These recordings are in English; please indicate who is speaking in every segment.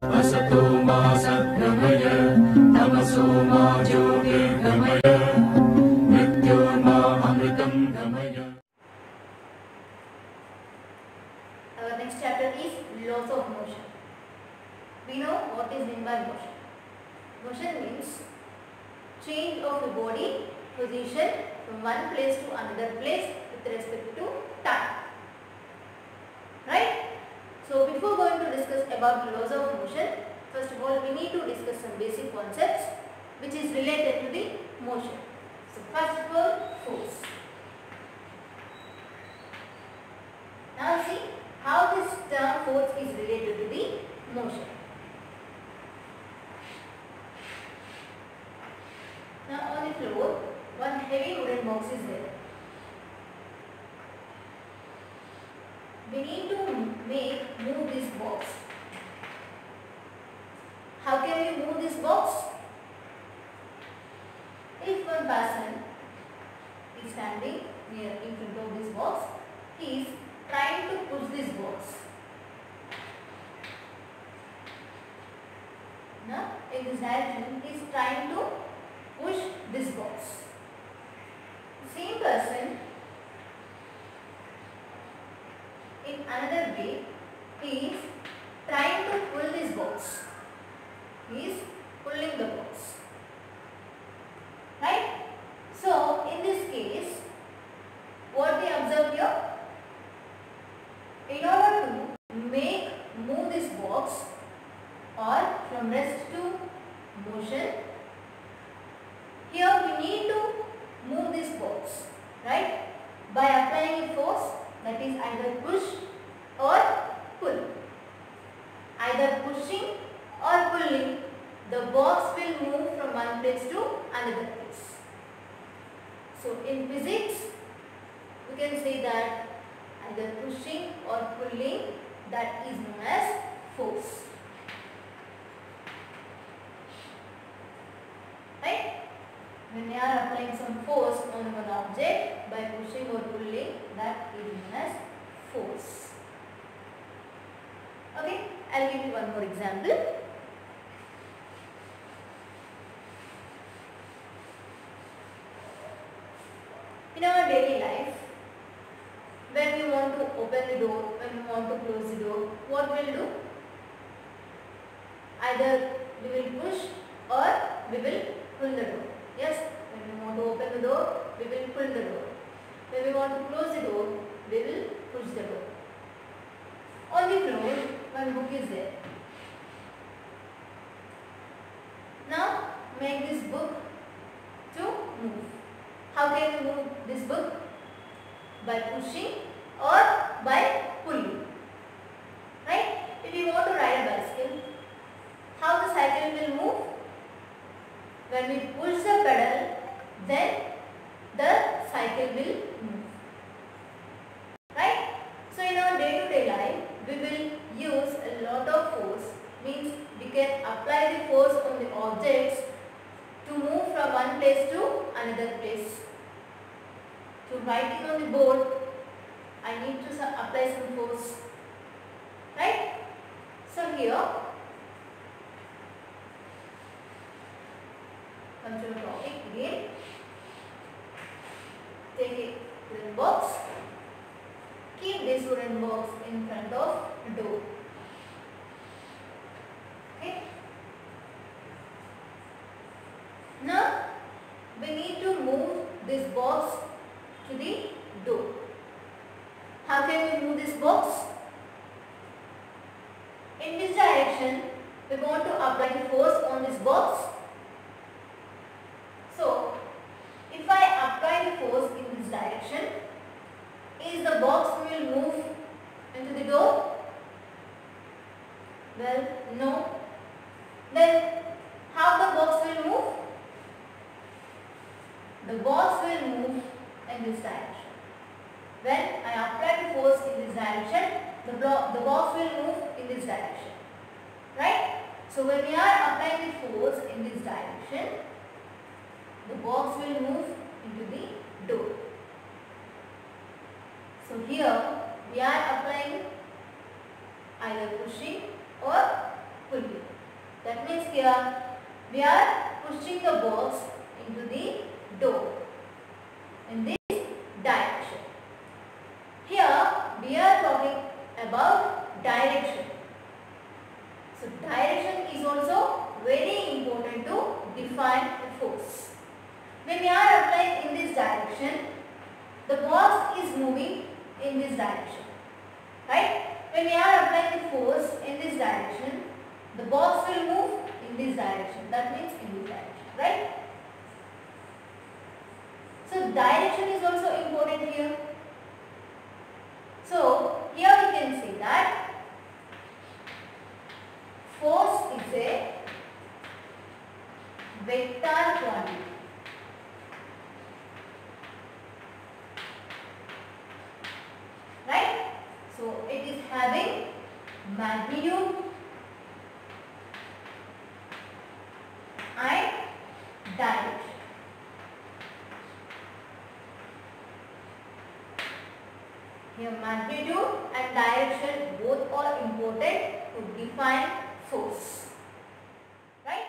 Speaker 1: असतो मा सद्गमय तमसो मा ज्योतिर्गमय मृत्योर्मा अमृतं गमय.
Speaker 2: Our next chapter is laws of motion. We know what is meant by motion. Motion means change of a body position from one place to another place with respect to time. Right? So before going to discuss about laws of motion, first of all we need to discuss some basic concepts which is related to the motion. So first of all, force. Now see how this term force is related to the motion. Now on the floor, one heavy wooden box is there. We need to move this box. How can we move this box? If one person is standing near in front of this box, he is trying to push this box. Now in this direction, he is trying to push this box. Same person in another way is trying to pull this box. He is pulling the box. Right? So in this case, what we observe here? In order to move this box or from rest to motion, here we need to move this box, right? By applying a force, that is either push or pull. Either pushing or pulling, the box will move from one place to another place. So in physics, we can say that either pushing or pulling, that is known as force. Right? When we are applying some force on one object by pushing or pulling, that is known as force. Okay, I'll give you one more example. In our daily life, when we want to open the door, when we want to close the door, what will do? Either we will push or we will pull the door. Yes, when we want to open the door, we will pull the door. When we want to close the door, we will push the door. On the floor, one book is there. Now, make this book to move. How can we move this book? By pushing or by pulling. Right? If you want to ride a bicycle, how the cycle will move? When we push the pedal, then the cycle will move. Right? So in our day-to-day life, we will use a lot of force. Means we can apply the force on the objects to move from one place to another place. To writing on the board, I need to apply some force. Right? So here, come to the topic again. Take a wooden box. Keep this wooden box in front of the door. Okay. Now we need to move this box to the door. How can we move this box? In this direction, we want to apply the force on this box. So, if I apply the force in this direction, is the box will move into the door? Well, no. Then, how the box will move? The box will move in this direction. When I apply the force in this direction, the box will move in this direction. Right? So, when we are applying the force in this direction, the box will move into the door. So here we are applying either pushing or pulling. here we are pushing the box into the door in this direction. Here we are talking about direction. So direction is also very important to define a force. When we are applying in this direction, the box is moving in this direction, right? When we are applying the force in this direction, the box will move in this direction. That means in this direction, right? So direction is also important here. So here we can say that force is a vector quantity. Right? So it is having magnitude and direction. Here magnitude and direction both are important to define force. Right?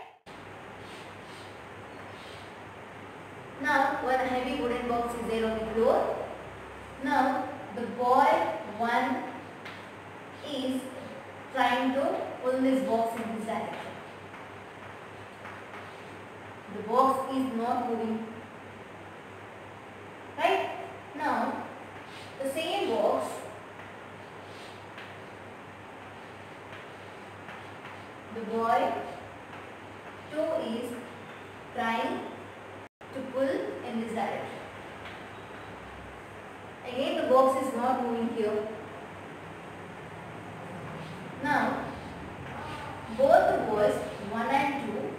Speaker 2: Now one heavy wooden box is there on the floor. Now the boy 1 is trying to pull this box in this direction. The box is not moving. Right? Now the same box, the boy 2 is trying to pull in this direction. Again the box is not moving here. Now both the boys 1 and 2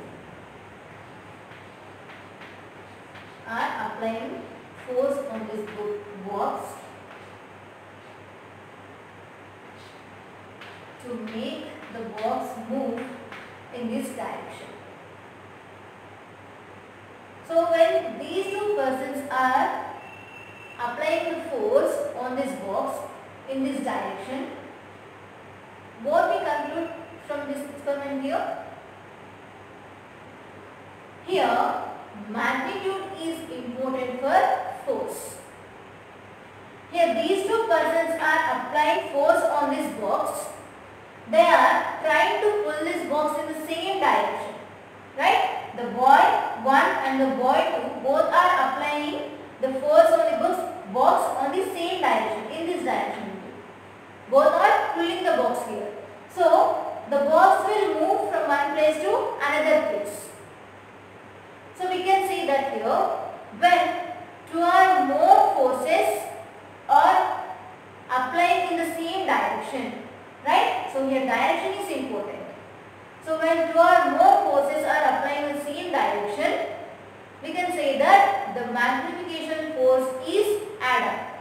Speaker 2: are applying force on this box to make the box move in this direction. So when these two persons are applying the force on this box in this direction, what we conclude from this experiment here? Here magnitude is important for force. Here these two persons are applying force on this box. They are trying to pull this box in the same direction. Right? The boy 1 and the boy 2 both are applying the force on the box on the same direction, in this direction. Both are pulling the box here. So the box will move from one place to another place. So we can say that here, when two or more forces are applying in the same direction, right? So here direction is important. So when two or more forces are applying in the same direction, we can say that the magnification force is added.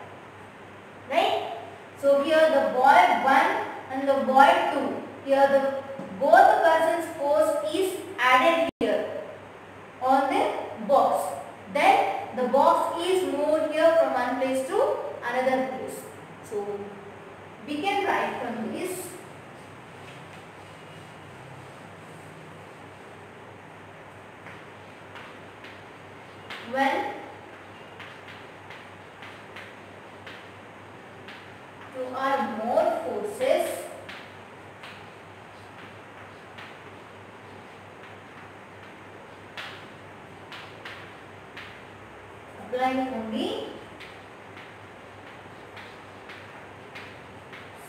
Speaker 2: Right? So here the boy 1 and the boy 2, here both the person's force is added here on the box. Then the box is moved here from one place to another place. So we can write from this when two or more forces applying on the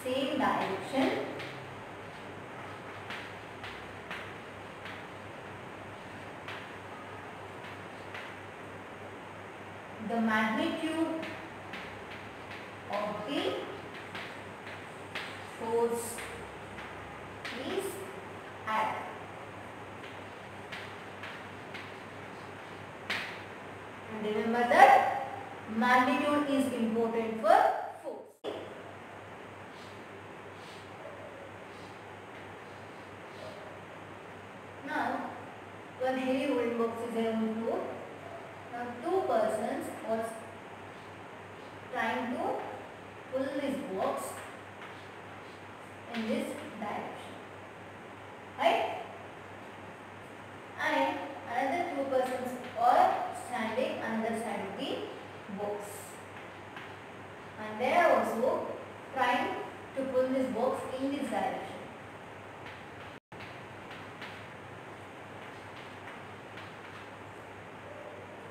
Speaker 2: same direction, the magnitude of the force is added. And remember that magnitude is important for force. Now, one heavy wooden box is there on the floor. Now, two persons are trying to pull this box in this direction. Right?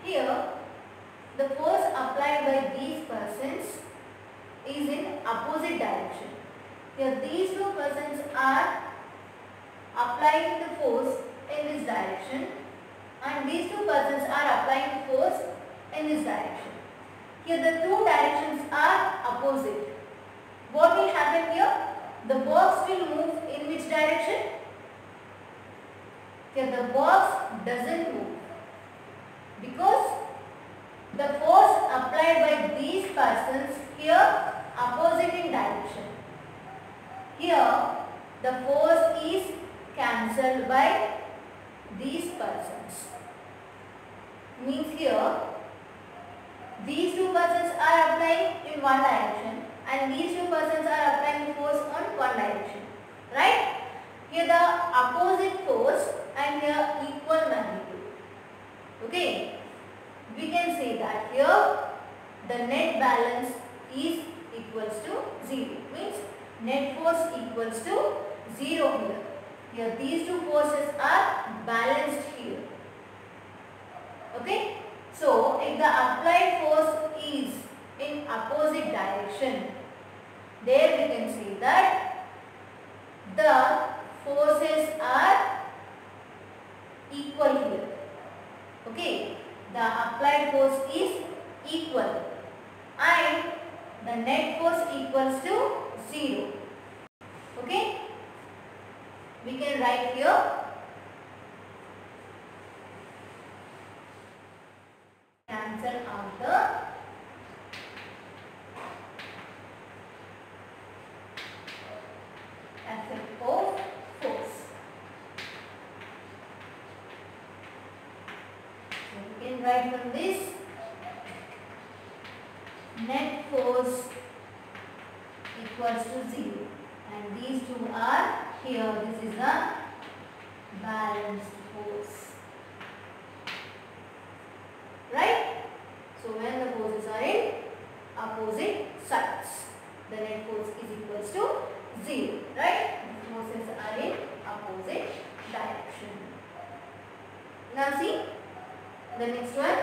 Speaker 2: Here, the force applied by these persons is in opposite direction. Here, these two persons are applying the force in this direction, and these two persons are applying the force in this direction. Here, the two directions are opposite. What will happen here? The box will move in which direction? Here, the box doesn't move because the force applied by these persons here opposite in direction. Here, the force is cancelled by these persons. Means here, these two persons are applying in one direction and these two persons are applying the force on one direction. Right? Here the opposite force and here equal magnitude. Okay? We can say that here the net balance is equals to 0. Means net force equals to 0 here. Here these two forces are balanced here. Okay? So, if the applied force is in opposite direction, there we can say that the forces are equal here. Okay? The applied force is equal and the net force equals to 0. Okay? We can write here cancel out the effect of force. So we can write from this net force equals to 0 and these two are here. This is a balanced force. Right? So when the forces are in opposite sides, the net force is equals to 0. Right? The forces are in opposite direction. Now see the next one.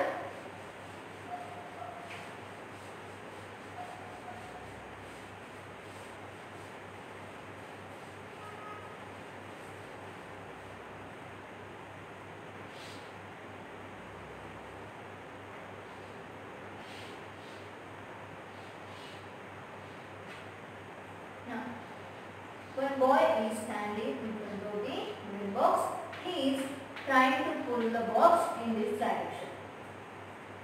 Speaker 2: When boy is standing in front of the drill box, he is trying to pull the box in this direction.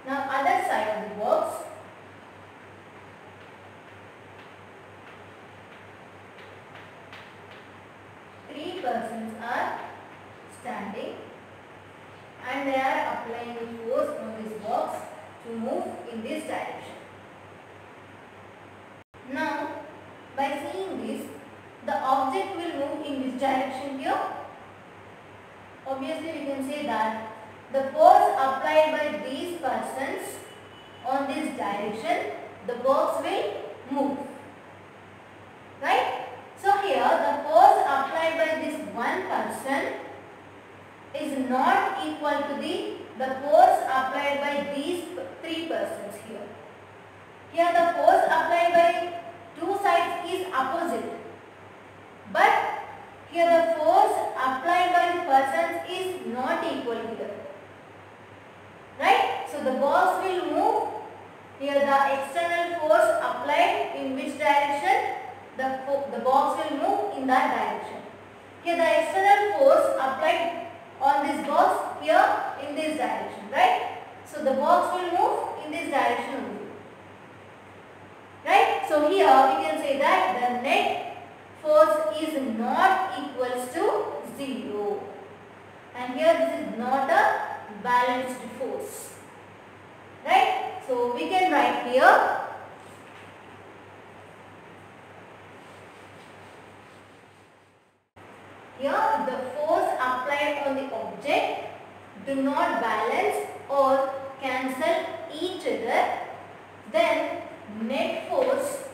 Speaker 2: Now other side of the box, three persons are standing and they are applying the force on this box to move in this direction. Now by seeing this, the object will move in which direction here? Obviously we can say that the force applied by these persons on this direction, the box will move. Right? So here the force applied by this one person is not equal to the force applied by these three persons here. Here the force applied by two sides is opposite. But here the force applied by the persons is not equal here. Right? So the box will move. Here the external force applied in which direction? The box will move in that direction. Here the external force applied on this box here in this direction. Right? So the box will move in this direction only. Right? So here we can say that the net force is not equals to 0 and here this is not a balanced force. Right? So we can write here the force applied on the object do not balance or cancel each other, then net force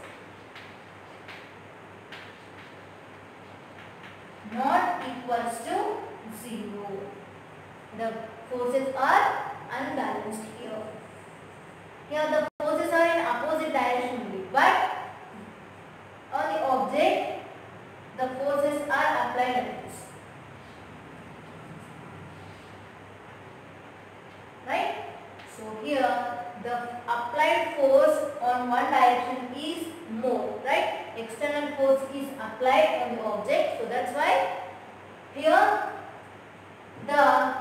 Speaker 2: not equals to 0. The forces are unbalanced here. Here the forces are in opposite direction only, but on the object the forces are applied like this. Right? So here the applied force on one direction is more, right? External force is applied on the object, so that's why here the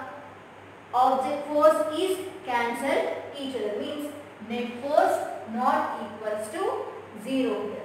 Speaker 2: object force is cancelled each other, means net force not equals to 0 here.